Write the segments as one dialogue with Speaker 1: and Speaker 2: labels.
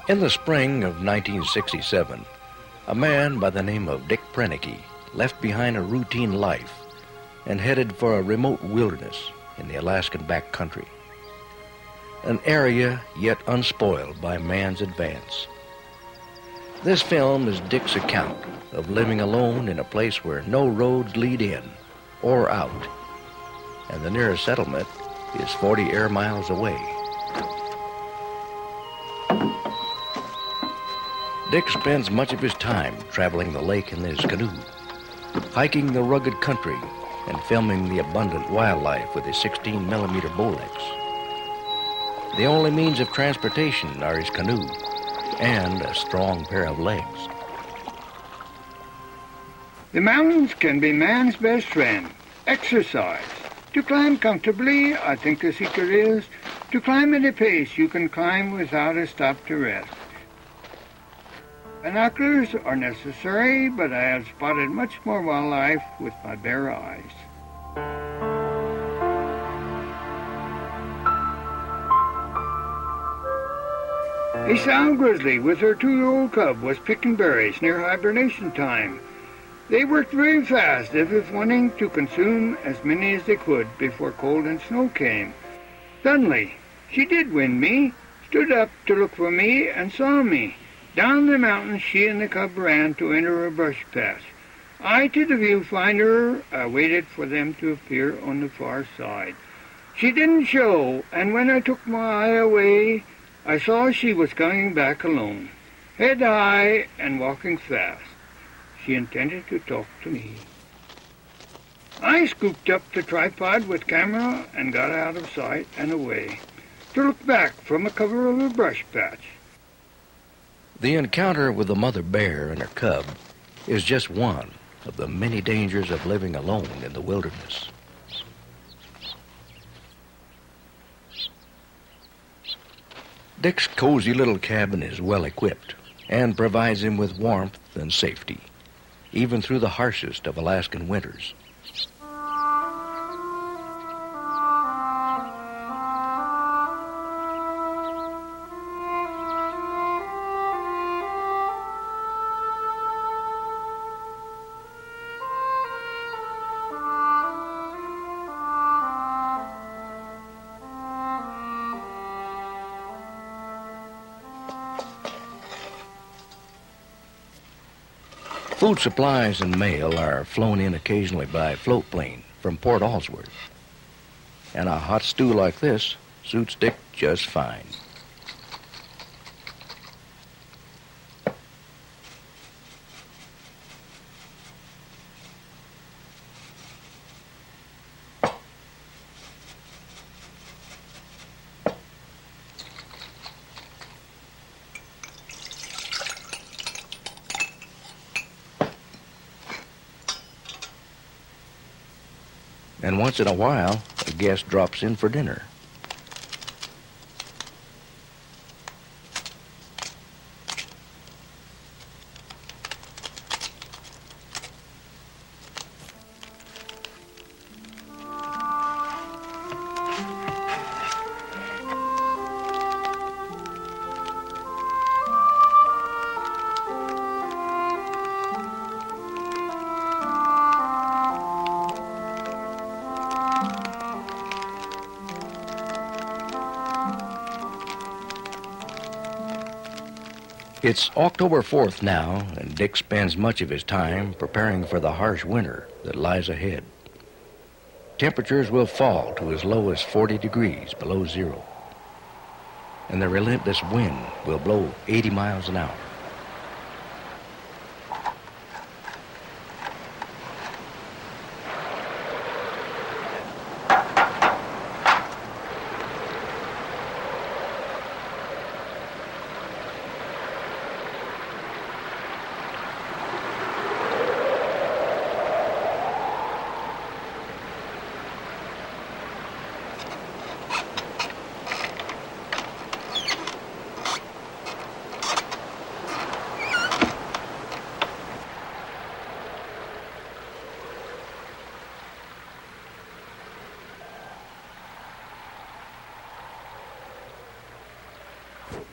Speaker 1: In the spring of 1967, a man by the name of Dick Proenneke left behind a routine life and headed for a remote wilderness in the Alaskan backcountry, an area yet unspoiled by man's advance. This film is Dick's account of living alone in a place where no roads lead in or out, and the nearest settlement is 40 air miles away. Dick spends much of his time traveling the lake in his canoe, hiking the rugged country, and filming the abundant wildlife with his 16mm Bolex. The only means of transportation are his canoe and a strong pair of legs.
Speaker 2: The mountains can be man's best friend. Exercise. To climb comfortably, I think the secret is to climb at a pace you can climb without a stop to rest. Binoculars are necessary, but I have spotted much more wildlife with my bare eyes. A sow grizzly with her 2-year-old cub was picking berries near hibernation time. They worked very fast, as if wanting to consume as many as they could before cold and snow came. Suddenly, she did wind me, stood up to look for me, and saw me. Down the mountain she and the cub ran to enter a brush patch. I, to the viewfinder, waited for them to appear on the far side. She didn't show, and when I took my eye away, I saw she was coming back alone, head high and walking fast. She intended to talk to me. I scooped up the tripod with camera and got out of sight and away, to look back from the cover of a brush patch.
Speaker 1: The encounter with the mother bear and her cub is just one of the many dangers of living alone in the wilderness. Dick's cozy little cabin is well equipped and provides him with warmth and safety, even through the harshest of Alaskan winters. Food supplies and mail are flown in occasionally by float plane from Port Allsworth. And a hot stew like this suits Dick just fine. And once in a while, a guest drops in for dinner. It's October 4th now, and Dick spends much of his time preparing for the harsh winter that lies ahead. Temperatures will fall to as low as 40 degrees below zero, and the relentless wind will blow 80 miles an hour.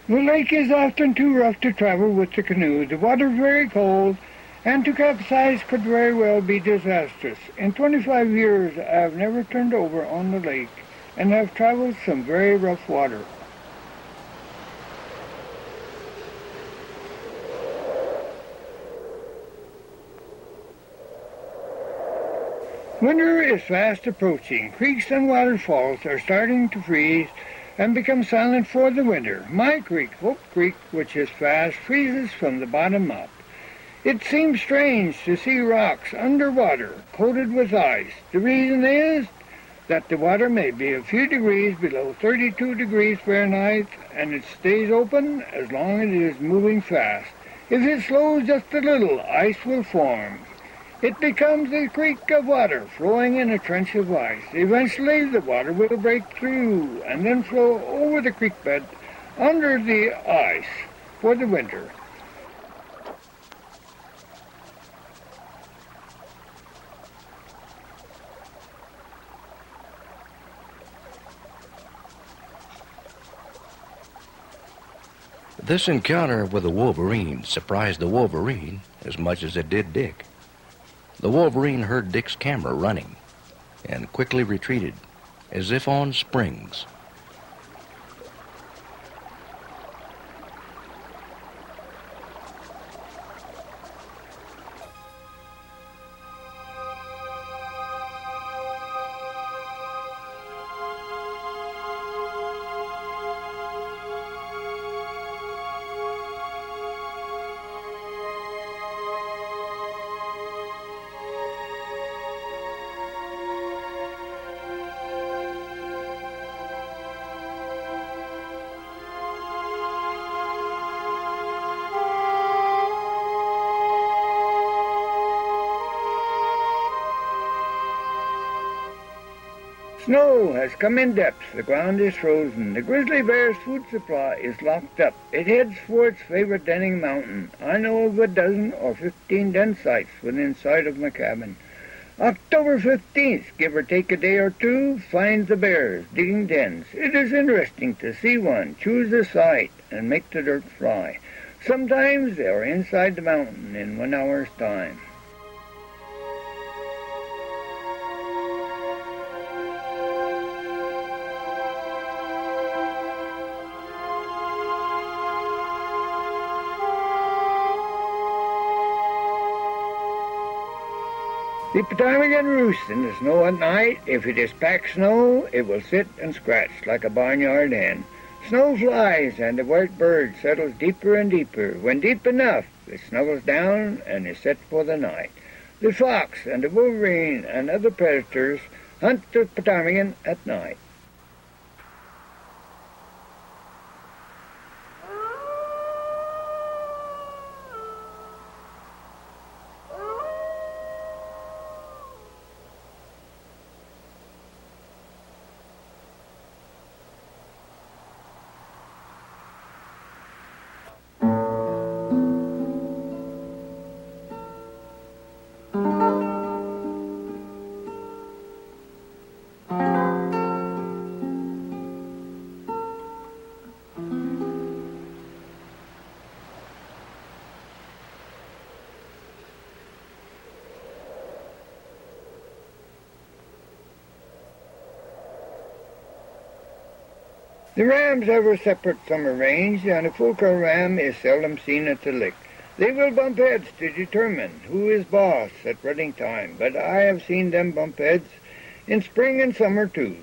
Speaker 2: The lake is often too rough to travel with the canoe. The water is very cold, and to capsize could very well be disastrous. In 25 years, I have never turned over on the lake and have traveled some very rough water. Winter is fast approaching. Creeks and waterfalls are starting to freeze and become silent for the winter. My creek, Hope Creek, which is fast, freezes from the bottom up. It seems strange to see rocks underwater coated with ice. The reason is that the water may be a few degrees below 32 degrees Fahrenheit, and it stays open as long as it is moving fast. If it slows just a little, ice will form. It becomes a creek of water flowing in a trench of ice. Eventually, the water will break through and then flow over the creek bed under the ice for the winter.
Speaker 1: This encounter with the wolverine surprised the wolverine as much as it did Dick. The wolverine heard Dick's camera running and quickly retreated as if on springs.
Speaker 2: Snow has come in depth. The ground is frozen. The grizzly bear's food supply is locked up. It heads for its favorite denning mountain. I know of a dozen or 15 den sites within sight of my cabin. October 15th, give or take a day or two, finds the bears digging dens. It is interesting to see one choose a site and make the dirt fly. Sometimes they are inside the mountain in 1 hour's time. The ptarmigan roosts in the snow at night. If it is packed snow, it will sit and scratch like a barnyard hen. Snow flies and the white bird settles deeper and deeper. When deep enough, it snuggles down and is set for the night. The fox and the wolverine and other predators hunt the ptarmigan at night. The rams have a separate summer range, and a full-coat ram is seldom seen at the lick. They will bump heads to determine who is boss at rutting time, but I have seen them bump heads in spring and summer too.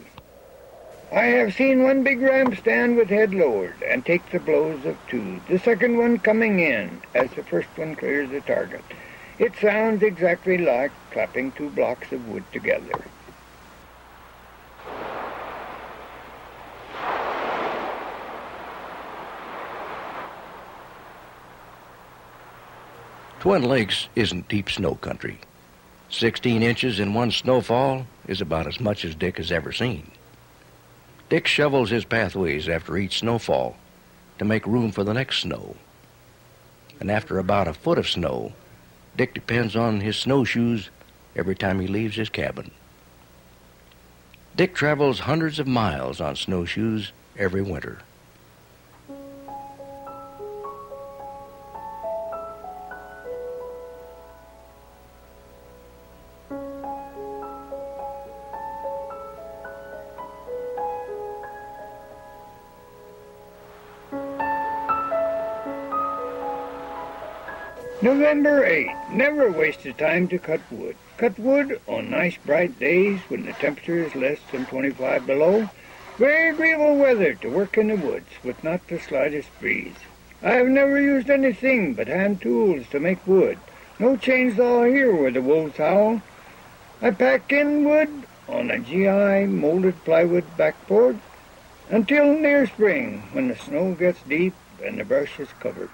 Speaker 2: I have seen one big ram stand with head lowered and take the blows of two, the second one coming in as the first one clears the target. It sounds exactly like clapping two blocks of wood together.
Speaker 1: Twin Lakes isn't deep snow country. 16 inches in one snowfall is about as much as Dick has ever seen. Dick shovels his pathways after each snowfall to make room for the next snow. And after about a foot of snow, Dick depends on his snowshoes every time he leaves his cabin. Dick travels hundreds of miles on snowshoes every winter.
Speaker 2: November 8. Never waste the time to cut wood. Cut wood on nice bright days when the temperature is less than 25 below. Very agreeable weather to work in the woods with not the slightest breeze. I have never used anything but hand tools to make wood. No chainsaw here where the wolves howl. I pack in wood on a GI molded plywood backboard until near spring when the snow gets deep and the brush is covered.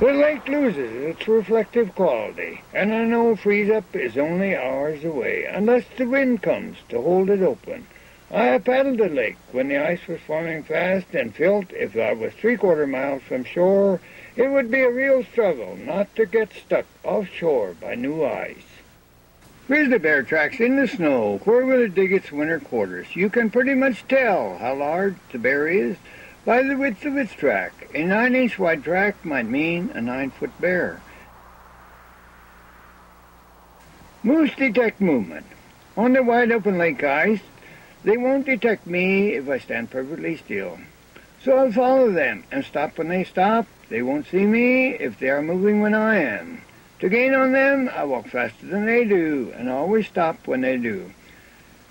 Speaker 2: The lake loses its reflective quality, and I know freeze-up is only hours away, unless the wind comes to hold it open. I have paddled the lake when the ice was forming fast and felt if I was 3/4 miles from shore, it would be a real struggle not to get stuck offshore by new ice. Grizzly bear tracks in the snow. Where will it dig its winter quarters? You can pretty much tell how large the bear is by the width of its track. A 9-inch wide track might mean a 9-foot bear. Moose detect movement. On the wide open lake ice, they won't detect me if I stand perfectly still. So I'll follow them and stop when they stop. They won't see me if they are moving when I am. To gain on them, I walk faster than they do and always stop when they do.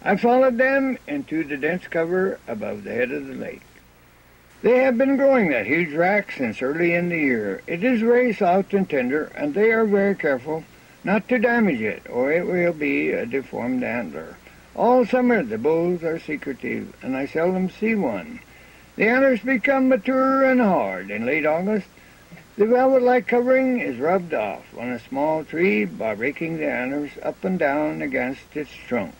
Speaker 2: I followed them into the dense cover above the head of the lake. They have been growing that huge rack since early in the year. It is very soft and tender, and they are very careful not to damage it, or it will be a deformed antler. All summer the bulls are secretive, and I seldom see one. The antlers become mature and hard in late August. The velvet-like covering is rubbed off on a small tree by raking the antlers up and down against its trunk.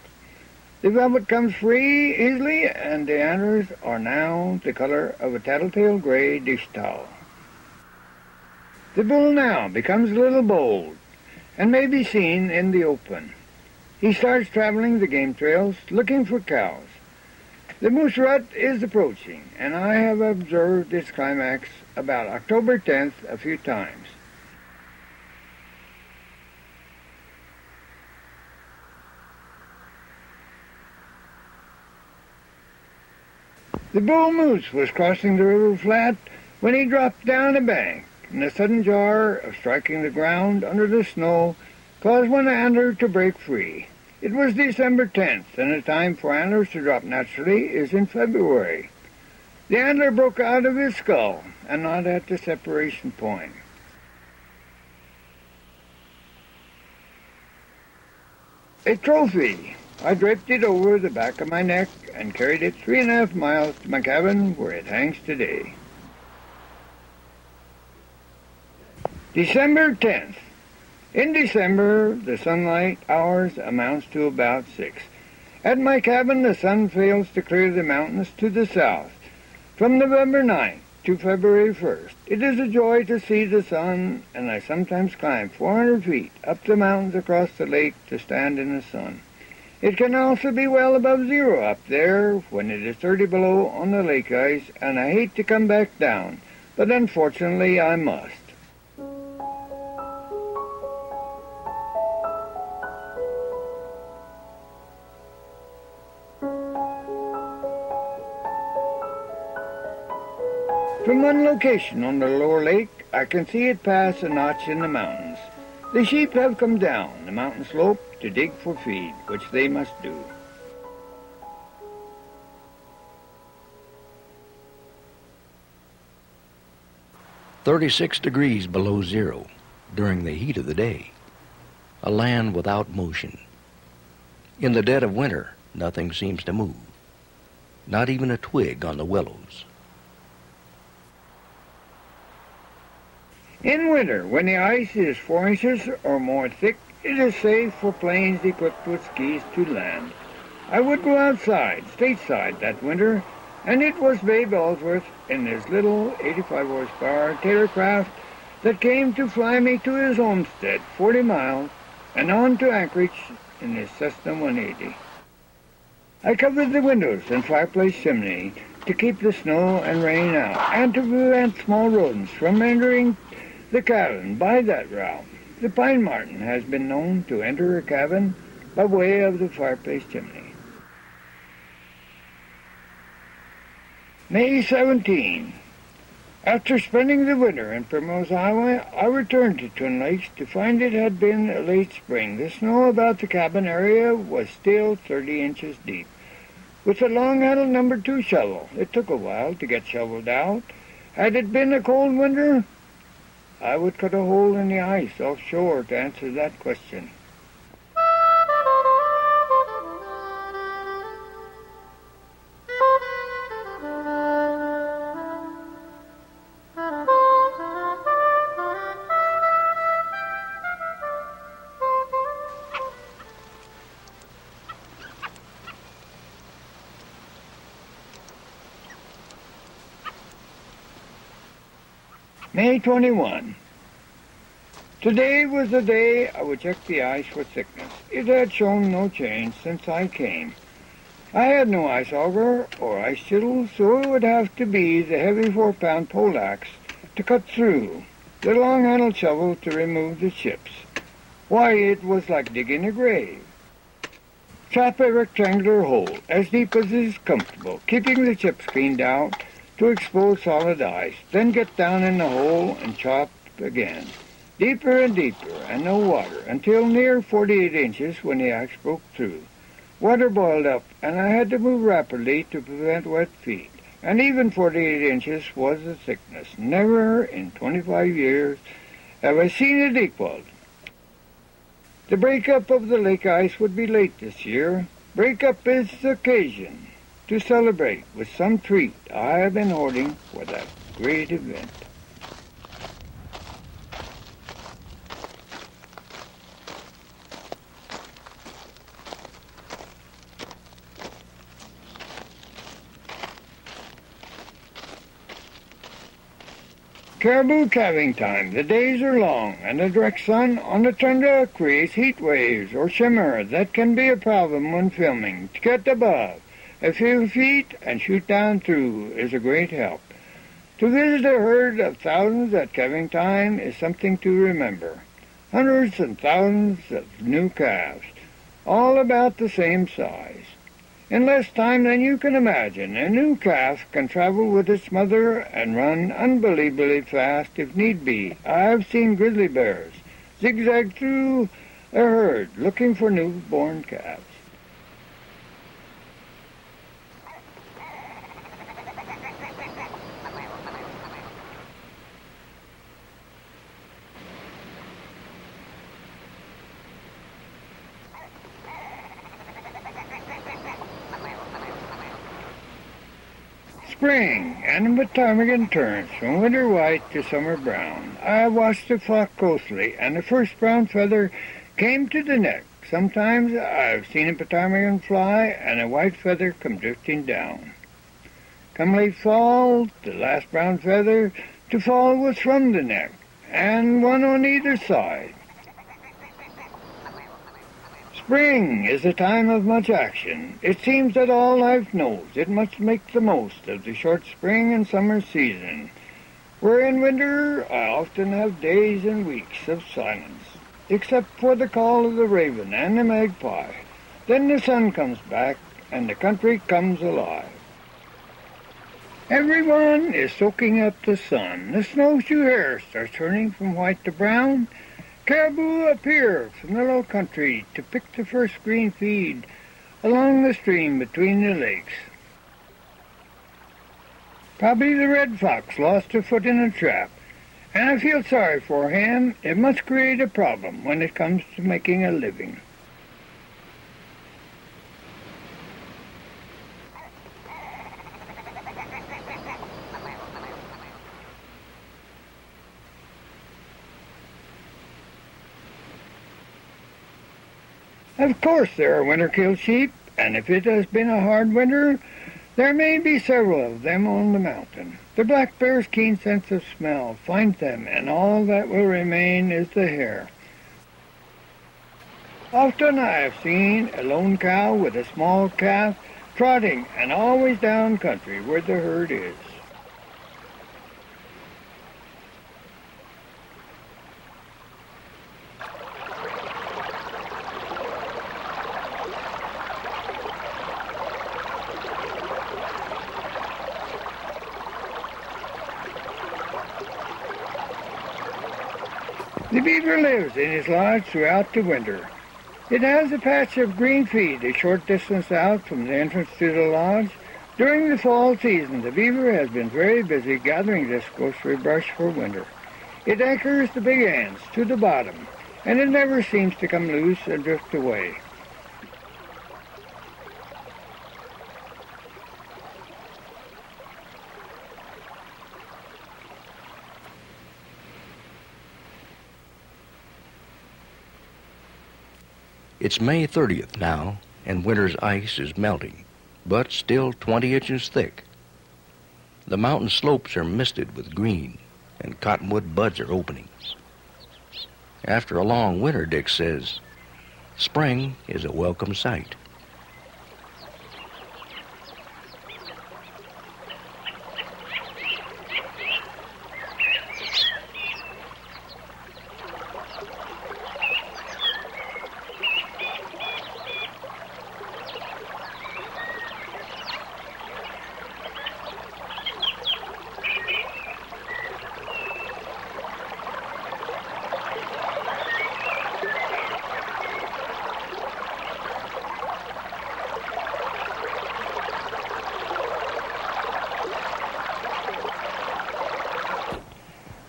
Speaker 2: The velvet comes free easily, and the antlers are now the color of a tattletale gray dish towel. The bull now becomes a little bold and may be seen in the open. He starts traveling the game trails looking for cows. The moose rut is approaching, and I have observed its climax about October 10th a few times. The bull moose was crossing the river flat when he dropped down a bank, and the sudden jar of striking the ground under the snow caused one antler to break free. It was December 10th, and the time for antlers to drop naturally is in February. The antler broke out of his skull, and not at the separation point. A trophy. I draped it over the back of my neck and carried it 3.5 miles to my cabin where it hangs today. December 10th. In December, the sunlight hours amounts to about 6. At my cabin, the sun fails to clear the mountains to the south. From November 9th to February 1st, it is a joy to see the sun, and I sometimes climb 400 feet up the mountains across the lake to stand in the sun. It can also be well above zero up there when it is 30 below on the lake ice, and I hate to come back down, but unfortunately I must. From one location on the lower lake, I can see it pass a notch in the mountains. The sheep have come down the mountain slope to dig for feed, which they must do.
Speaker 1: 36 degrees below zero during the heat of the day. A land without motion. In the dead of winter, nothing seems to move. Not even a twig on the willows.
Speaker 2: In winter, when the ice is 4 inches or more thick, it is safe for planes equipped with skis to land. I would go outside, stateside, that winter, and it was Babe Ellsworth in his little 85 horsepower Taylorcraft that came to fly me to his homestead, 40 miles, and on to Anchorage in his Cessna 180. I covered the windows and fireplace chimney to keep the snow and rain out, and to prevent small rodents from entering the cabin by that route. The pine marten has been known to enter a cabin by way of the fireplace chimney. May 17. After spending the winter in Primrose, Iowa, I returned to Twin Lakes to find it had been late spring. The snow about the cabin area was still 30 inches deep. With the long-handled No. 2 shovel, it took a while to get shoveled out. Had it been a cold winter, I would cut a hole in the ice offshore to answer that question. May 21. Today was the day I would check the ice for thickness. It had shown no change since I came. I had no ice auger or ice chisel, so it would have to be the heavy 4-pound poleaxe to cut through, the long-handled shovel to remove the chips. Why, it was like digging a grave. Chop a rectangular hole as deep as is comfortable, keeping the chips cleaned out to expose solid ice, then get down in the hole and chop again. Deeper and deeper, and no water, until near 48 inches when the axe broke through. Water boiled up, and I had to move rapidly to prevent wet feet. And even 48 inches was the thickness. Never in 25 years have I seen it equaled. The breakup of the lake ice would be late this year. Breakup is the occasion to celebrate with some treat I have been hoarding for that great event. Caribou calving time. The days are long, and the direct sun on the tundra creates heat waves or shimmer that can be a problem when filming. To get above a few feet and shoot down through is a great help. To visit a herd of thousands at calving time is something to remember. Hundreds and thousands of new calves, all about the same size. In less time than you can imagine, a new calf can travel with its mother and run unbelievably fast if need be. I have seen grizzly bears zigzag through a herd looking for newborn calves. Spring, and the ptarmigan turns from winter white to summer brown. I watched the flock closely, and the first brown feather came to the neck. Sometimes I've seen a ptarmigan fly, and a white feather come drifting down. Come late fall, the last brown feather to fall was from the neck, and one on either side. Spring is a time of much action. It seems that all life knows it must make the most of the short spring and summer season. Where in winter I often have days and weeks of silence, except for the call of the raven and the magpie. Then the sun comes back and the country comes alive. Everyone is soaking up the sun. The snowshoe hares are turning from white to brown. Caribou appear from the low country to pick the first green feed along the stream between the lakes. Probably the red fox lost her foot in a trap, And I feel sorry for him. It must create a problem when it comes to making a living. Of course there are winter-killed sheep, and if it has been a hard winter, there may be several of them on the mountain. The black bear's keen sense of smell finds them, and all that will remain is the hair. Often I have seen a lone cow with a small calf trotting, and always down country where the herd is. The beaver lives in his lodge throughout the winter. It has a patch of green feed a short distance out from the entrance to the lodge. During the fall season, the beaver has been very busy gathering this grocery brush for winter. It anchors the big ants to the bottom, and it never seems to come loose and drift away.
Speaker 1: It's May 30th now, and winter's ice is melting, but still 20 inches thick. The mountain slopes are misted with green, and cottonwood buds are opening. After a long winter, Dick says, spring is a welcome sight.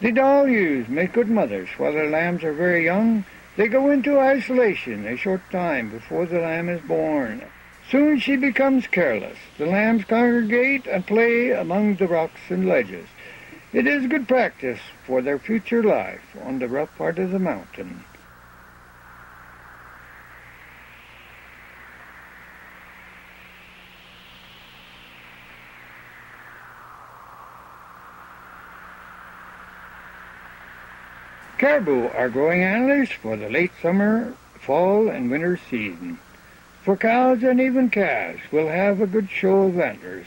Speaker 2: The doll ewes make good mothers. While the lambs are very young, they go into isolation a short time before the lamb is born. Soon she becomes careless. The lambs congregate and play among the rocks and ledges. It is good practice for their future life on the rough part of the mountain. Caribou are growing antlers for the late summer, fall, and winter season. For cows and even calves will have a good show of antlers.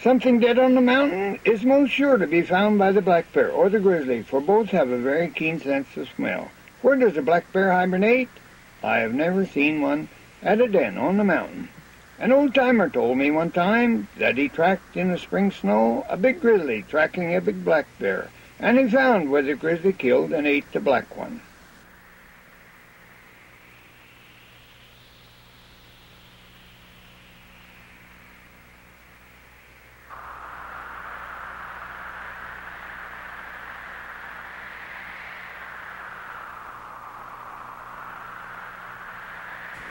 Speaker 2: Something dead on the mountain is most sure to be found by the black bear or the grizzly, for both have a very keen sense of smell. Where does the black bear hibernate? I have never seen one at a den on the mountain. An old-timer told me one time that he tracked in the spring snow a big grizzly tracking a big black bear, and he found where the grizzly killed and ate the black one.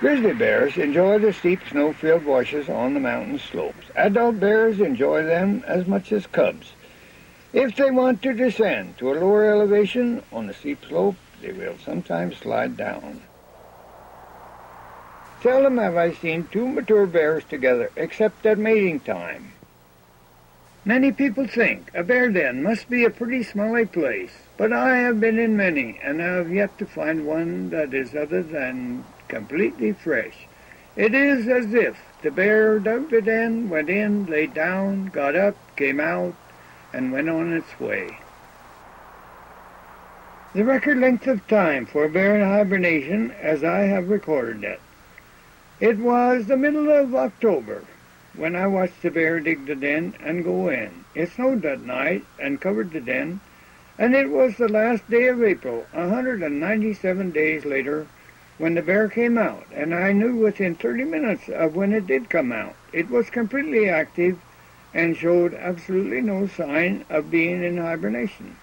Speaker 2: Grizzly bears enjoy the steep snow-filled washes on the mountain slopes. Adult bears enjoy them as much as cubs. If they want to descend to a lower elevation on the steep slope, they will sometimes slide down. Seldom have I seen two mature bears together, except at mating time. Many people think a bear den must be a pretty smelly place, but I have been in many, and I have yet to find one that is other than completely fresh. It is as if the bear dug the den, went in, laid down, got up, came out, and went on its way. The record length of time for a bear in hibernation, as I have recorded it, it was the middle of October when I watched the bear dig the den and go in. It snowed that night and covered the den, and it was the last day of April, 197 days later, when the bear came out, and I knew within 30 minutes of when it did come out. It was completely active and showed absolutely no sign of being in hibernation.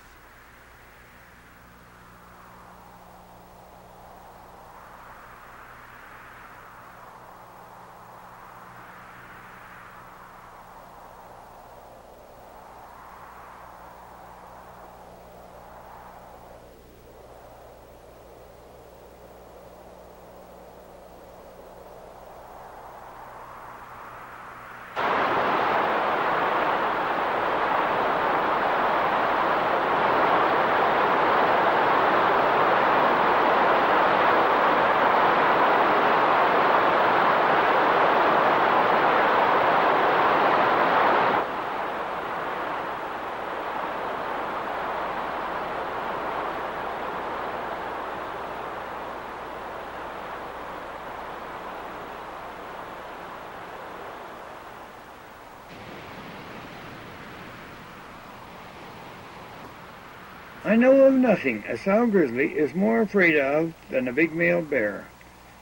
Speaker 2: I know of nothing a sow grizzly is more afraid of than a big male bear.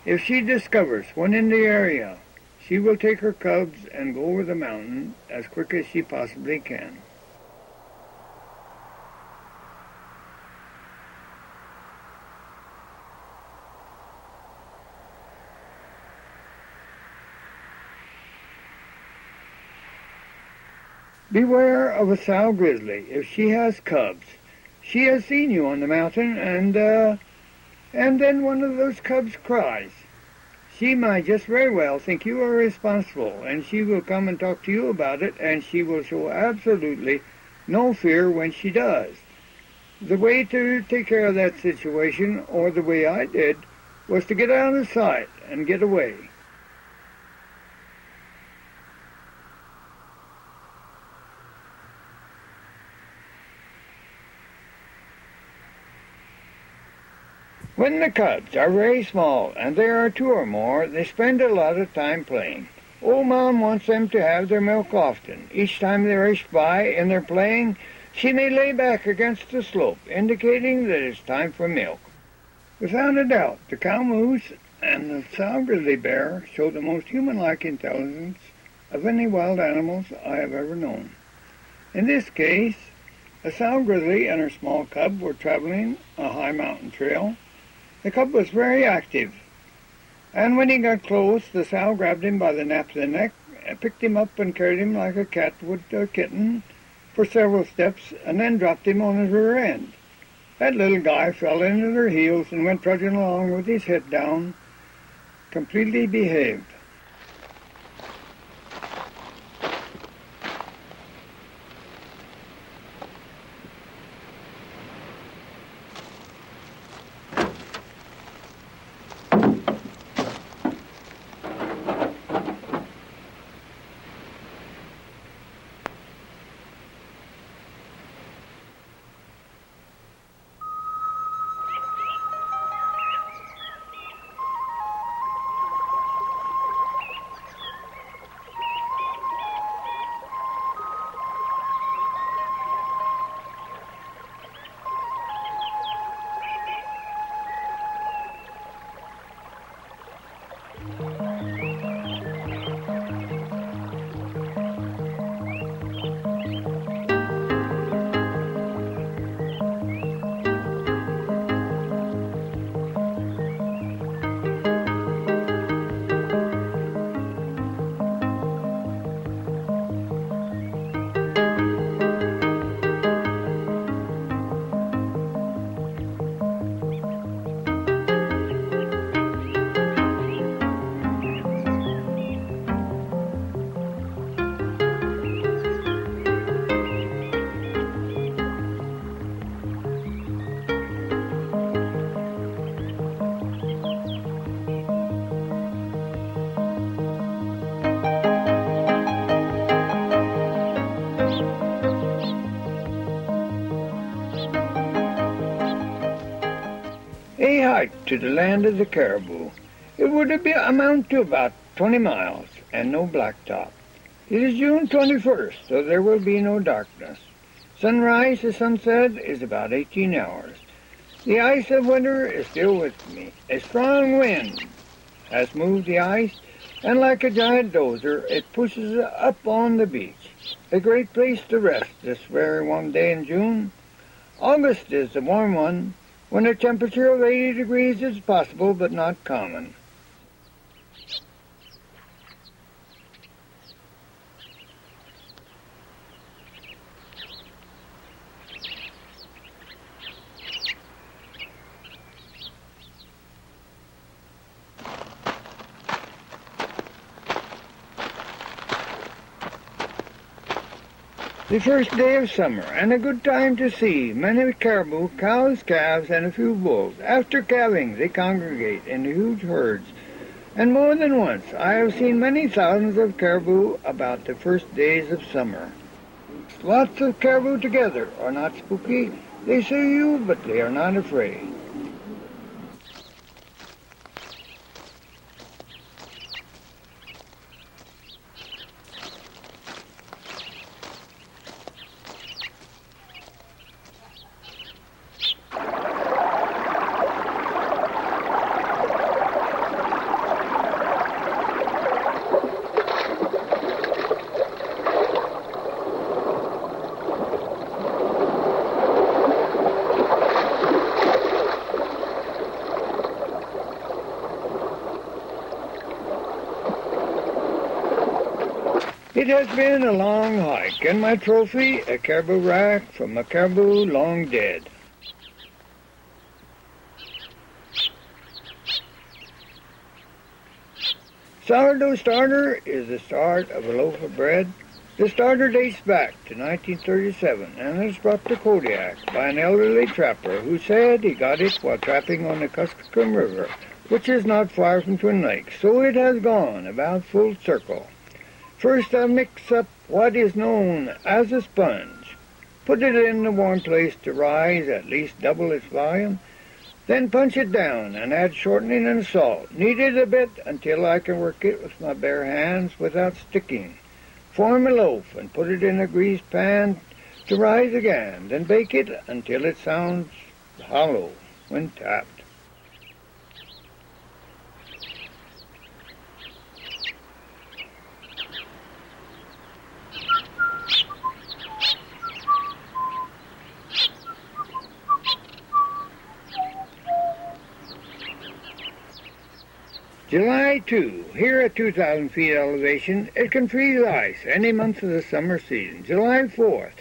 Speaker 2: If she discovers one in the area, she will take her cubs and go over the mountain as quick as she possibly can. Beware of a sow grizzly if she has cubs. She has seen you on the mountain, and then one of those cubs cries. She might just very well think you are responsible, and she will come and talk to you about it, and she will show absolutely no fear when she does. The way to take care of that situation, or the way I did, was to get out of sight and get away. When the cubs are very small, and there are two or more, they spend a lot of time playing. Old Mom wants them to have their milk often. Each time they rush by and they're playing, she may lay back against the slope, indicating that it's time for milk. Without a doubt, the cow moose and the sow grizzly bear show the most human-like intelligence of any wild animals I have ever known. In this case, a sow grizzly and her small cub were traveling a high mountain trail. The cub was very active, and when he got close, the sow grabbed him by the nape of the neck, picked him up and carried him like a cat would a kitten for several steps, and then dropped him on his rear end. That little guy fell in at her heels and went trudging along with his head down, completely behaved. They hiked to the land of the caribou. It would amount to about 20 miles, and no blacktop. It is June 21st, so there will be no darkness. Sunrise to sunset is about 18 hours. The ice of winter is still with me. A strong wind has moved the ice, and like a giant dozer, it pushes up on the beach. A great place to rest this very warm day in June. August is the warm one, when a temperature of 80 degrees is possible but not common. The first day of summer, and a good time to see many caribou, cows, calves, and a few bulls. After calving, they congregate in huge herds, and more than once I have seen many thousands of caribou about the first days of summer. Lots of caribou together are not spooky. They see you, but they are not afraid. It has been a long hike, and my trophy, a caribou rack from a caribou long dead. Sourdough starter is the start of a loaf of bread. The starter dates back to 1937 and is brought to Kodiak by an elderly trapper who said he got it while trapping on the Kuskokwim River, which is not far from Twin Lakes, so it has gone about full circle. First, I mix up what is known as a sponge. Put it in a warm place to rise at least double its volume. Then punch it down and add shortening and salt. Knead it a bit until I can work it with my bare hands without sticking. Form a loaf and put it in a greased pan to rise again. Then bake it until it sounds hollow when tapped. July 2. Here at 2,000 feet elevation, it can freeze ice any month of the summer season. July 4th.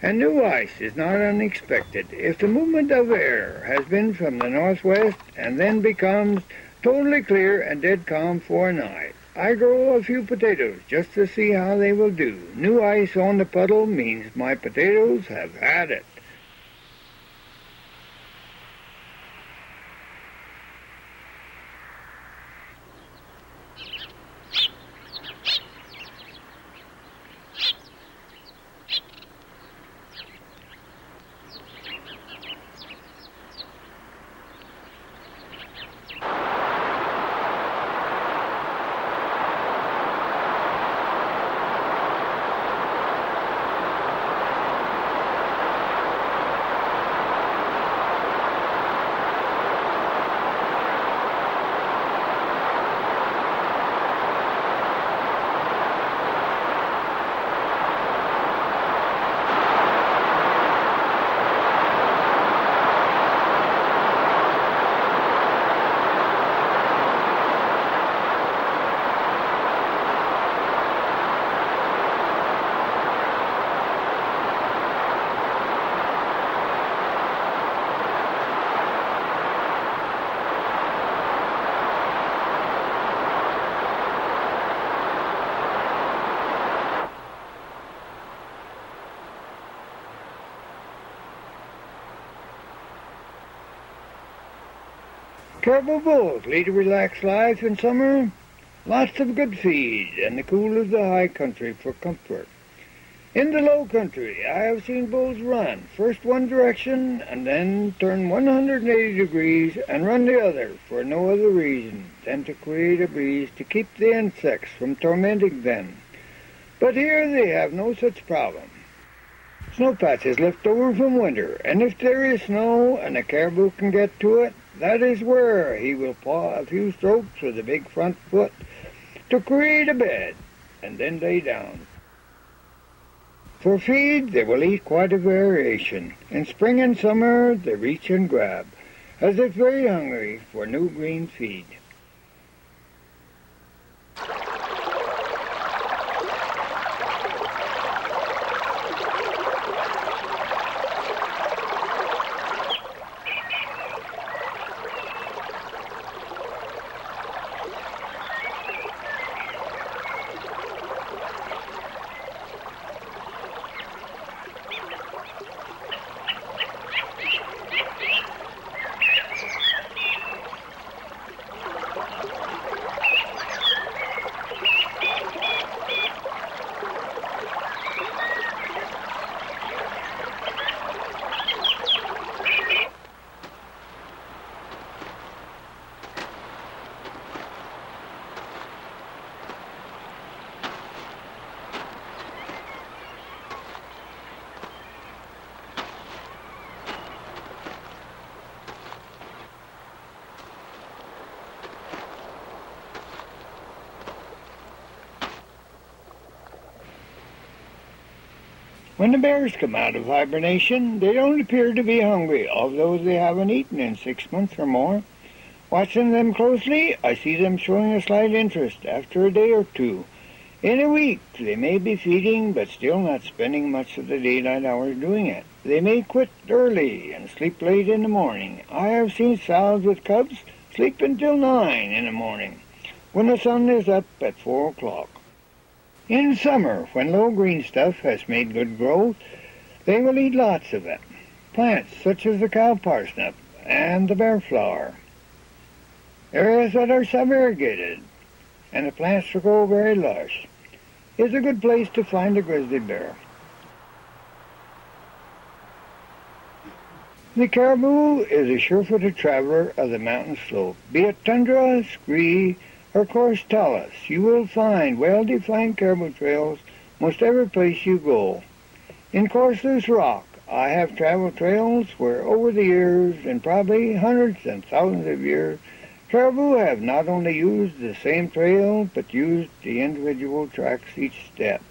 Speaker 2: And new ice is not unexpected if the movement of air has been from the northwest and then becomes totally clear and dead calm for a night. I grow a few potatoes just to see how they will do. New ice on the puddle means my potatoes have had it. Caribou bulls lead a relaxed life in summer. Lots of good feed and the cool of the high country for comfort. In the low country, I have seen bulls run, first one direction and then turn 180 degrees and run the other for no other reason than to create a breeze to keep the insects from tormenting them. But here they have no such problem. Snow patches left over from winter, and if there is snow and a caribou can get to it, that is where he will paw a few strokes with a big front foot to create a bed and then lay down. For feed, they will eat quite a variation. In spring and summer, they reach and grab, as if very hungry for new green feed. When the bears come out of hibernation, they don't appear to be hungry, although they haven't eaten in 6 months or more. Watching them closely, I see them showing a slight interest after a day or two. In a week, they may be feeding, but still not spending much of the daylight hours doing it. They may quit early and sleep late in the morning. I have seen sows with cubs sleep until 9 in the morning, when the sun is up at 4 o'clock. In summer, when low green stuff has made good growth, they will eat lots of it. Plants such as the cow parsnip and the bear flower. Areas that are sub-irrigated and the plants will grow very lush is a good place to find a grizzly bear. The caribou is a sure-footed traveler of the mountain slope. Be it tundra, scree, or coarse talus, you will find well-defined caribou trails most every place you go. In coarse loose rock, I have traveled trails where over the years, and probably hundreds and thousands of years, caribou have not only used the same trail, but used the individual tracks each step.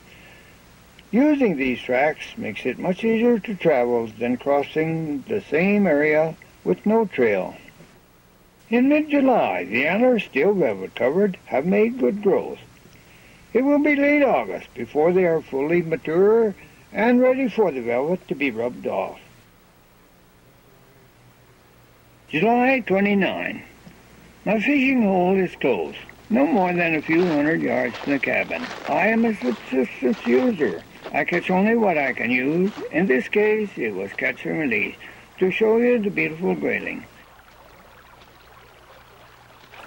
Speaker 2: Using these tracks makes it much easier to travel than crossing the same area with no trail. In mid-July, the antlers, still velvet-covered, have made good growth. It will be late August before they are fully mature and ready for the velvet to be rubbed off. July 29. My fishing hole is closed, no more than a few hundred yards from the cabin. I am a subsistence user. I catch only what I can use. In this case, it was catch and release, to show you the beautiful grayling.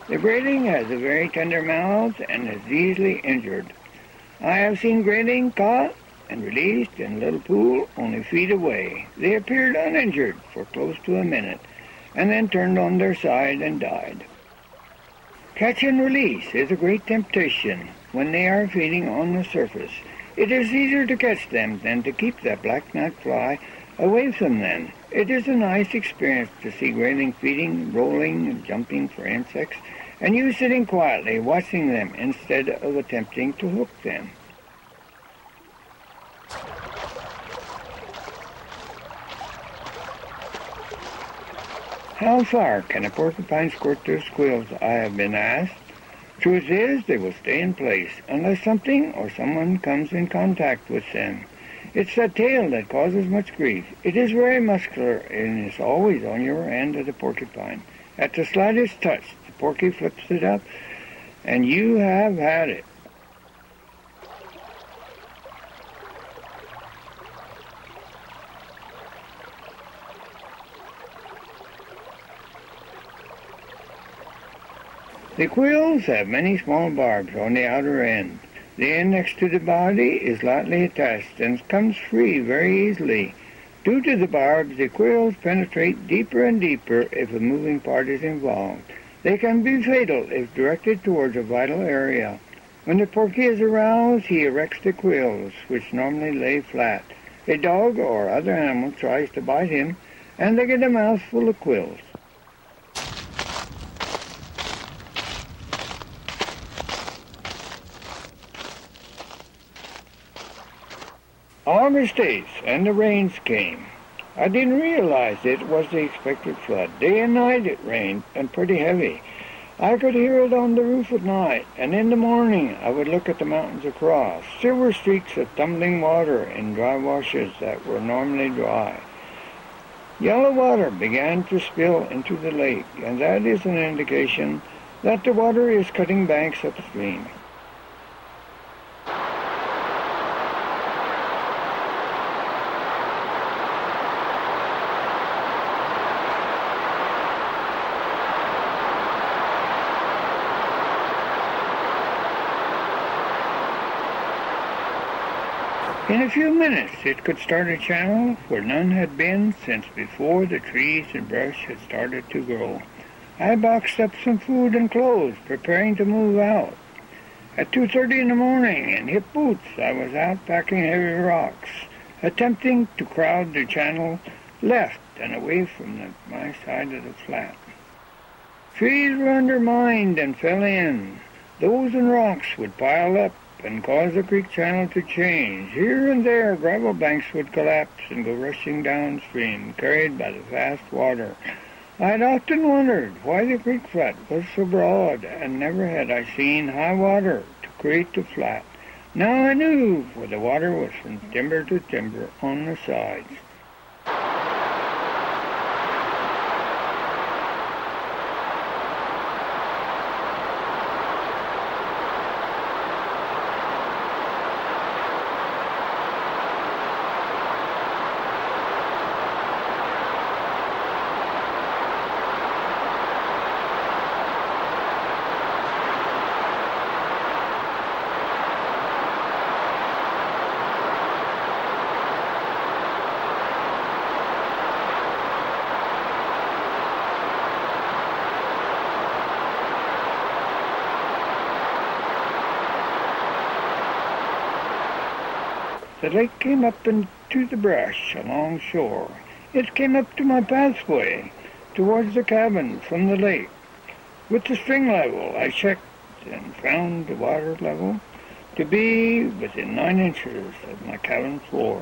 Speaker 2: The grayling has a very tender mouth and is easily injured. I have seen grayling caught and released in a little pool only feet away. They appeared uninjured for close to a minute, and then turned on their side and died. Catch and release is a great temptation when they are feeding on the surface. It is easier to catch them than to keep that black-knot fly away from them. It is a nice experience to see grayling feeding, rolling, and jumping for insects, and you sitting quietly watching them instead of attempting to hook them. How far can a porcupine squirt their squeals, I have been asked. Truth is, they will stay in place unless something or someone comes in contact with them. It's the tail that causes much grief. It is very muscular and is always on your end of the porcupine. At the slightest touch, the porky flips it up, and you have had it. The quills have many small barbs on the outer end. The end next to the body is lightly attached and comes free very easily. Due to the barbs, the quills penetrate deeper and deeper if a moving part is involved. They can be fatal if directed towards a vital area. When the porky is aroused, he erects the quills, which normally lay flat. A dog or other animal tries to bite him, and they get a mouthful of quills. August 8th, and the rains came. I didn't realize it was the expected flood. Day and night it rained, and pretty heavy. I could hear it on the roof at night, and in the morning I would look at the mountains across. There were streaks of tumbling water in dry washes that were normally dry. Yellow water began to spill into the lake, and that is an indication that the water is cutting banks upstream. In a few minutes it could start a channel where none had been since before the trees and brush had started to grow. I boxed up some food and clothes, preparing to move out. At 2:30 in the morning, in hip boots, I was out packing heavy rocks, attempting to crowd the channel left and away from my side of the flat. Trees were undermined and fell in. Those and rocks would pile up and cause the creek channel to change. Here and there, gravel banks would collapse and go rushing downstream, carried by the fast water. I had often wondered why the creek flat was so broad, and never had I seen high water to create the flat. Now I knew, for the water was from timber to timber on the sides. The lake came up into the brush along shore. It came up to my pathway towards the cabin from the lake. With the string level, I checked and found the water level to be within 9 inches of my cabin floor.